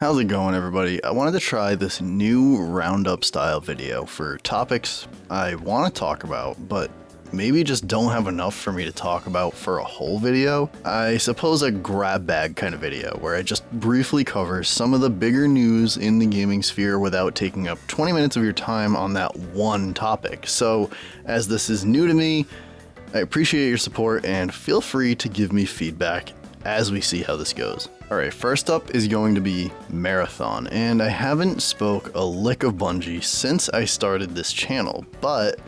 How's it going, everybody? I wanted to try this new roundup style video for topics I want to talk about, but maybe just don't have enough for me to talk about for a whole video. I suppose a grab bag kind of video where I just briefly cover some of the bigger news in the gaming sphere without taking up 20 minutes of your time on that one topic. So, as this is new to me, I appreciate your support and feel free to give me feedback as we see how this goes. Alright, first up is going to be Marathon, and I haven't spoke a lick of Bungie since I started this channel, but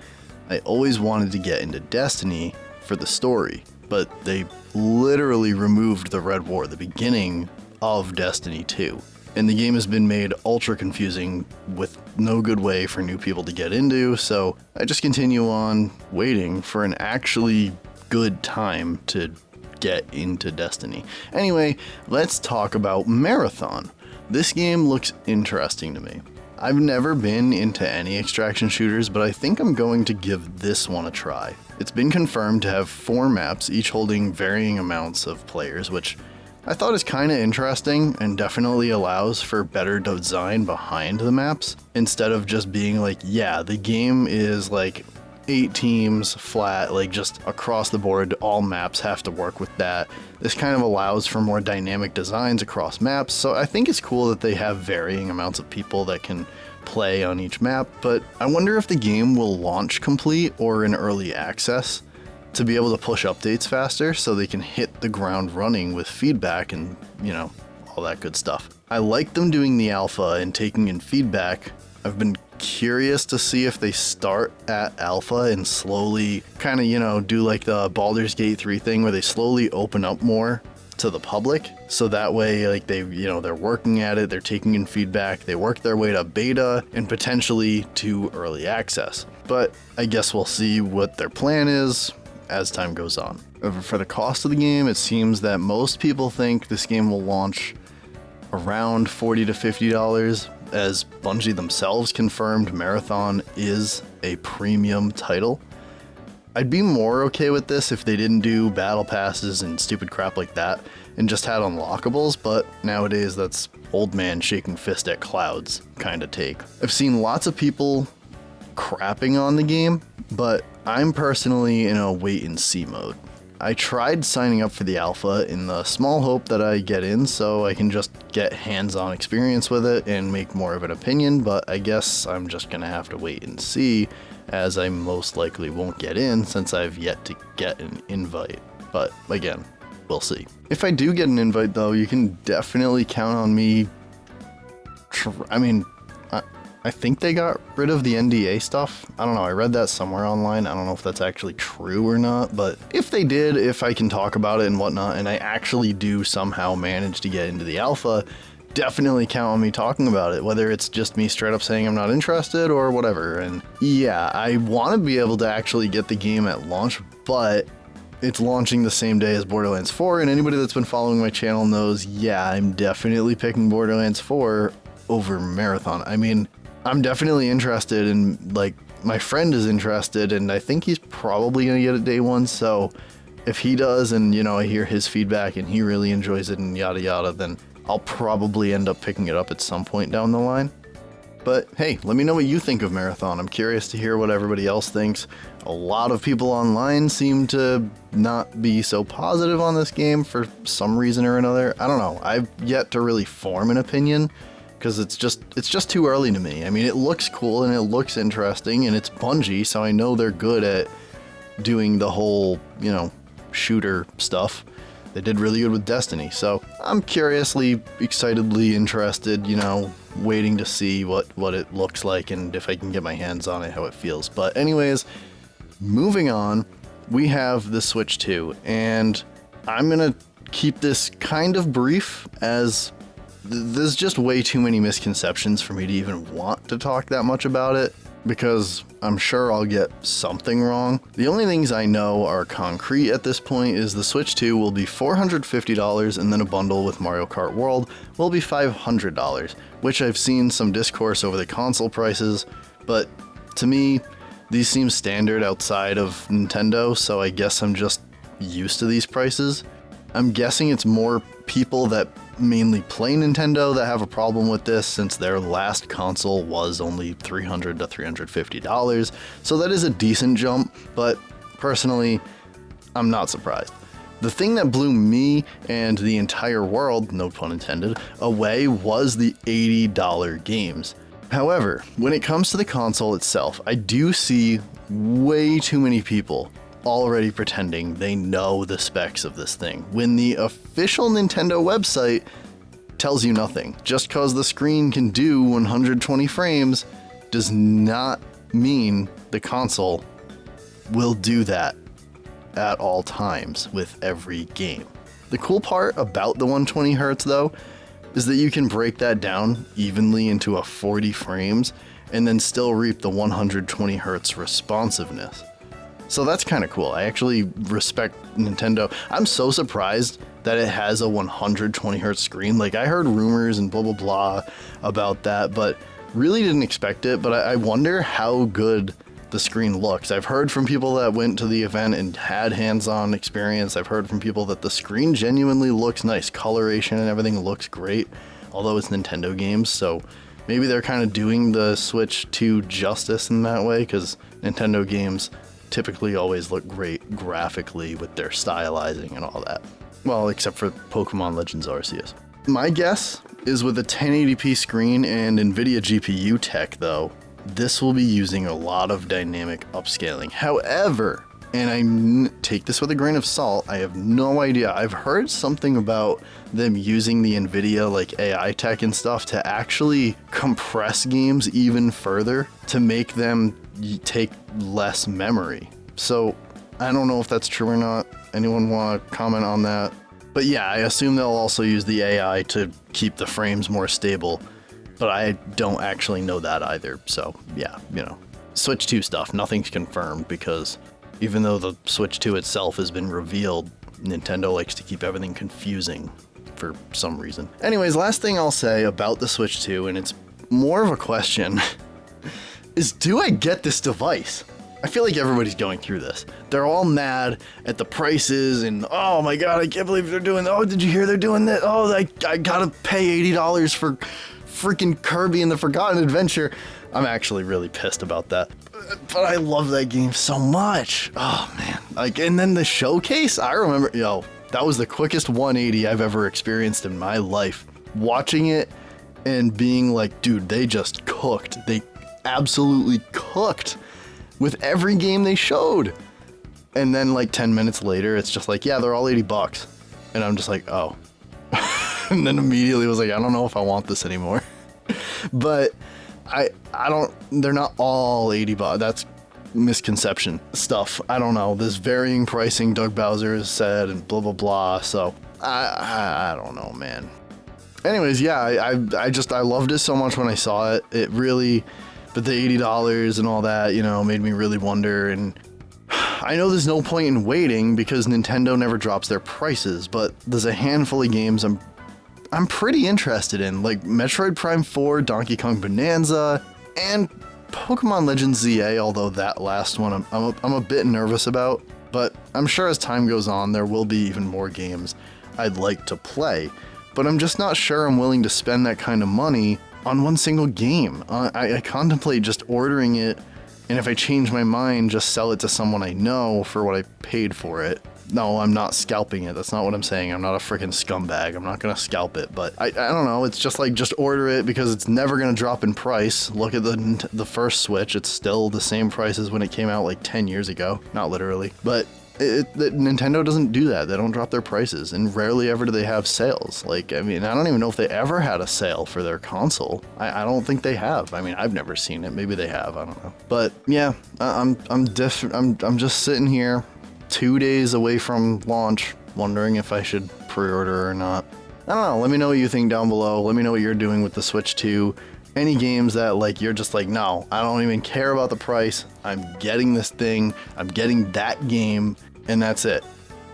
I always wanted to get into Destiny for the story, but they literally removed the Red War, the beginning of Destiny 2. And the game has been made ultra confusing with no good way for new people to get into, so I just continue on waiting for an actually good time to get into Destiny. Anyway, let's talk about Marathon. This game looks interesting to me. I've never been into any extraction shooters, but I think I'm going to give this one a try. It's been confirmed to have 4 maps, each holding varying amounts of players, which I thought is kind of interesting and definitely allows for better design behind the maps, instead of just being like, yeah, the game is like 8 teams flat, like just across the board, all maps have to work with that. This kind of allows for more dynamic designs across maps, so I think it's cool that they have varying amounts of people that can play on each map, but I wonder if the game will launch complete or in early access to be able to push updates faster so they can hit the ground running with feedback and, all that good stuff. I like them doing the alpha and taking in feedback. I've been curious to see if they start at alpha and slowly kind of, do like the Baldur's Gate 3 thing where they slowly open up more to the public. So that way, like they're working at it, they're taking in feedback, they work their way to beta and potentially to early access. But I guess we'll see what their plan is as time goes on. For the cost of the game, it seems that most people think this game will launch around $40 to $50, as Bungie themselves confirmed Marathon is a premium title. I'd be more okay with this if they didn't do battle passes and stupid crap like that and just had unlockables, but nowadays that's old man shaking fist at clouds kind of take. I've seen lots of people crapping on the game, but I'm personally in a wait and see mode. I tried signing up for the alpha in the small hope that I get in so I can just get hands-on experience with it and make more of an opinion, but I guess I'm just gonna have to wait and see, as I most likely won't get in since I've yet to get an invite. But again, we'll see. If I do get an invite though, you can definitely count on me. I think they got rid of the NDA stuff. I don't know, I read that somewhere online. I don't know if that's actually true or not, but if they did, if I can talk about it and whatnot, and I actually do somehow manage to get into the alpha, definitely count on me talking about it, whether it's just me straight up saying I'm not interested or whatever. And yeah, I want to be able to actually get the game at launch, but it's launching the same day as Borderlands 4, and anybody that's been following my channel knows, yeah, I'm definitely picking Borderlands 4 over Marathon. I mean, I'm definitely interested, and like my friend is interested, and I think he's probably gonna get it day one. So if he does, and I hear his feedback and he really enjoys it and yada yada, then I'll probably end up picking it up at some point down the line. But hey, let me know what you think of Marathon. I'm curious to hear what everybody else thinks. A lot of people online seem to not be so positive on this game for some reason or another. I don't know. I've yet to really form an opinion, because it's just too early to me. I mean, it looks cool and it looks interesting, and it's Bungie, so I know they're good at doing the whole, shooter stuff. They did really good with Destiny, so I'm curiously, excitedly interested, waiting to see what it looks like and if I can get my hands on it, how it feels. But anyways, moving on, we have the Switch 2, and I'm gonna keep this kind of brief, as there's just way too many misconceptions for me to even want to talk that much about it, because I'm sure I'll get something wrong. The only things I know are concrete at this point is the Switch 2 will be $450, and then a bundle with Mario Kart World will be $500, which I've seen some discourse over the console prices, but to me, these seem standard outside of Nintendo, so I guess I'm just used to these prices. I'm guessing it's more people that mainly play Nintendo that have a problem with this, since their last console was only $300 to $350. So that is a decent jump, but personally, I'm not surprised. The thing that blew me and the entire world, no pun intended, away was the $80 games. However, when it comes to the console itself, I do see way too many people already pretending they know the specs of this thing, when the official Nintendo website tells you nothing. Just because the screen can do 120 frames does not mean the console will do that at all times with every game. The cool part about the 120 Hz though is that you can break that down evenly into a 40 frames and then still reap the 120 Hz responsiveness. So that's kind of cool. I actually respect Nintendo. I'm so surprised that it has a 120 Hz screen. Like, I heard rumors and blah blah blah about that, but really didn't expect it. But I wonder how good the screen looks. I've heard from people that went to the event and had hands-on experience. I've heard from people that the screen genuinely looks nice. Coloration and everything looks great, although it's Nintendo games, so maybe they're kind of doing the Switch 2 justice in that way, because Nintendo games typically always look great graphically with their stylizing and all that. Well, except for Pokemon Legends Arceus. My guess is with a 1080p screen and NVIDIA GPU tech though, this will be using a lot of dynamic upscaling. However, and I take this with a grain of salt, I have no idea. I've heard something about them using the NVIDIA like AI tech and stuff to actually compress games even further to make them take less memory. So I don't know if that's true or not. Anyone want to comment on that? But yeah, I assume they'll also use the AI to keep the frames more stable. But I don't actually know that either. So yeah, you know, Switch 2 stuff, nothing's confirmed, because even though the Switch 2 itself has been revealed, Nintendo likes to keep everything confusing for some reason. Anyways, last thing I'll say about the Switch 2, and it's more of a question, is do I get this device? I feel like everybody's going through this. They're all mad at the prices and, oh my god, I can't believe they're doing that. Oh, did you hear they're doing that? Oh, I gotta pay $80 for freaking Kirby and the Forgotten Adventure. I'm actually really pissed about that. But I love that game so much. Oh man. Like, and then the showcase, I remember, that was the quickest 180 I've ever experienced in my life. Watching it and being like, dude, they just cooked. They absolutely cooked with every game they showed. And then like 10 minutes later, it's just like, yeah, they're all $80. And I'm just like, oh. And then immediately was like, I don't know if I want this anymore. But they're not all $80. That's misconception stuff. I don't know. There's varying pricing, Doug Bowser has said, and blah, blah, blah. So I don't know, man. Anyways, yeah, I loved it so much when I saw it. It really, but the $80 and all that, made me really wonder. And I know there's no point in waiting because Nintendo never drops their prices, but there's a handful of games I'm pretty interested in, like Metroid Prime 4, Donkey Kong Bonanza, and Pokemon Legends ZA, although that last one I'm a bit nervous about. But I'm sure as time goes on, there will be even more games I'd like to play. But I'm just not sure I'm willing to spend that kind of money on one single game. I contemplate just ordering it, and if I change my mind, just sell it to someone I know for what I paid for it. No, I'm not scalping it. That's not what I'm saying. I'm not a freaking scumbag. I'm not going to scalp it, but I don't know. It's just like, just order it because it's never going to drop in price. Look at the first Switch. It's still the same price as when it came out like 10 years ago. Not literally, but Nintendo doesn't do that. They don't drop their prices, and rarely ever do they have sales. Like, I mean, I don't even know if they ever had a sale for their console. I don't think they have. I mean, I've never seen it. Maybe they have. I don't know. But yeah, I'm just sitting here 2 days away from launch, wondering if I should pre-order or not. I don't know. Let me know what you think down below. Let me know what you're doing with the Switch 2. Any games that like you're just like, no, I don't even care about the price. I'm getting this thing. I'm getting that game, and that's it.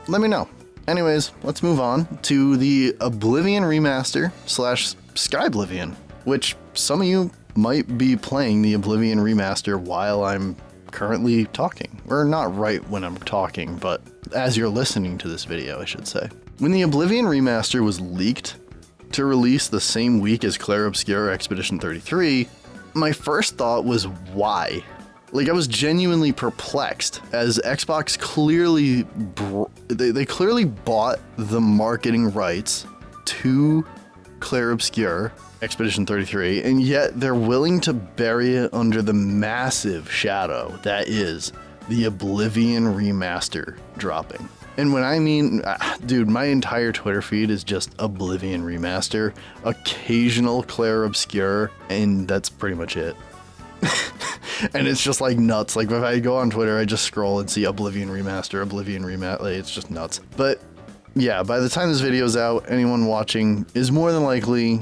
Let me know. Anyways, let's move on to the Oblivion Remaster / Skyblivion, which some of you might be playing the Oblivion Remaster while I'm currently talking, or not right when I'm talking, but as you're listening to this video, I should say. When the Oblivion Remaster was leaked, to release the same week as Clair Obscur Expedition 33, my first thought was why? Like, I was genuinely perplexed, as Xbox clearly they clearly bought the marketing rights to Clair Obscur Expedition 33, and yet they're willing to bury it under the massive shadow that is the Oblivion Remaster dropping. And when I mean, dude, my entire Twitter feed is just Oblivion Remaster, occasional Clair Obscur, and that's pretty much it. And it's just like nuts. Like, if I go on Twitter, I just scroll and see Oblivion Remaster, like, it's just nuts. But yeah, by the time this video's out, anyone watching is more than likely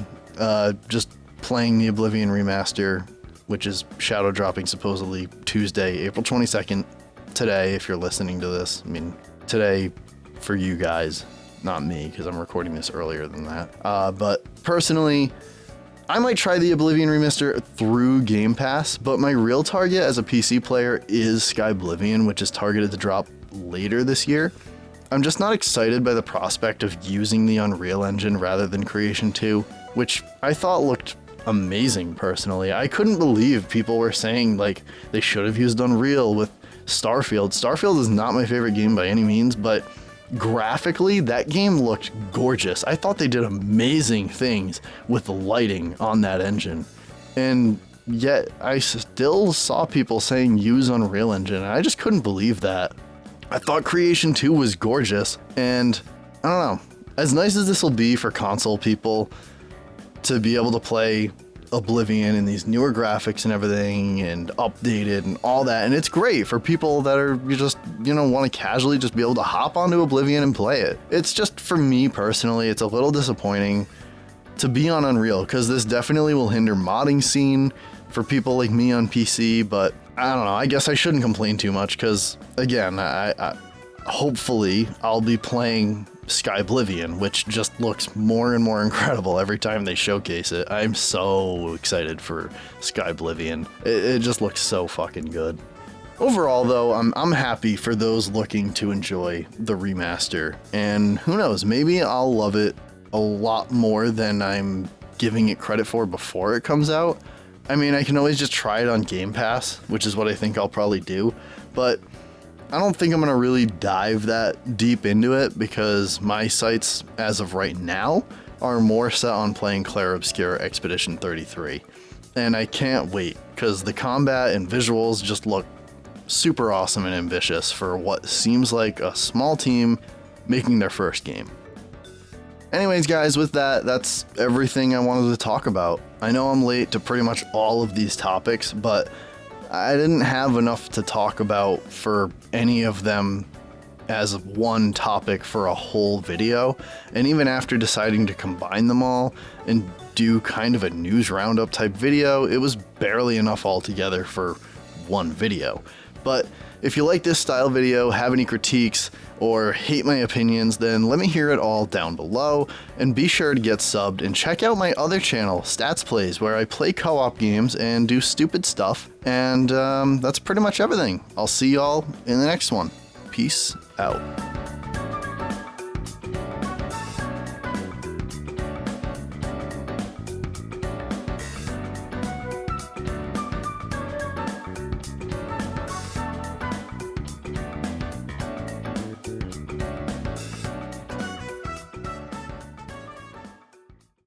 just playing the Oblivion Remaster, which is shadow dropping supposedly Tuesday, April 22nd, today, if you're listening to this. I mean, today for you guys, not me, because I'm recording this earlier than that. But personally, I might try the Oblivion Remaster through Game Pass, but my real target as a PC player is Skyblivion, which is targeted to drop later this year. I'm just not excited by the prospect of using the Unreal Engine rather than Creation 2, which I thought looked amazing personally. I couldn't believe people were saying like they should have used Unreal with Starfield. Starfield is not my favorite game by any means, but graphically, that game looked gorgeous. I thought they did amazing things with the lighting on that engine. And yet, I still saw people saying use Unreal Engine, and I just couldn't believe that. I thought Creation 2 was gorgeous, and I don't know. As nice as this will be for console people to be able to play Oblivion and these newer graphics and everything and updated and all that, and it's great for people that are just, you know, want to casually just be able to hop onto Oblivion and play it. It's just, for me personally, it's a little disappointing to be on Unreal, because this definitely will hinder modding scene for people like me on PC, but I don't know, I guess I shouldn't complain too much, because again, I hopefully I'll be playing Skyblivion, which just looks more and more incredible every time they showcase it. I'm so excited for Skyblivion. It just looks so fucking good. Overall, though, I'm happy for those looking to enjoy the remaster, and who knows, maybe I'll love it a lot more than I'm giving it credit for before it comes out. I mean, I can always just try it on Game Pass, which is what I think I'll probably do, but I don't think I'm going to really dive that deep into it, because my sights, as of right now, are more set on playing Clair Obscur Expedition 33. And I can't wait, because the combat and visuals just look super awesome and ambitious for what seems like a small team making their first game. Anyways, guys, with that, that's everything I wanted to talk about. I know I'm late to pretty much all of these topics, but I didn't have enough to talk about for any of them as one topic for a whole video, and even after deciding to combine them all and do kind of a news roundup type video, it was barely enough altogether for one video. But if you like this style video, have any critiques, or hate my opinions, then let me hear it all down below, and be sure to get subbed and check out my other channel, STATSplays, where I play co-op games and do stupid stuff, and that's pretty much everything. I'll see y'all in the next one. Peace out.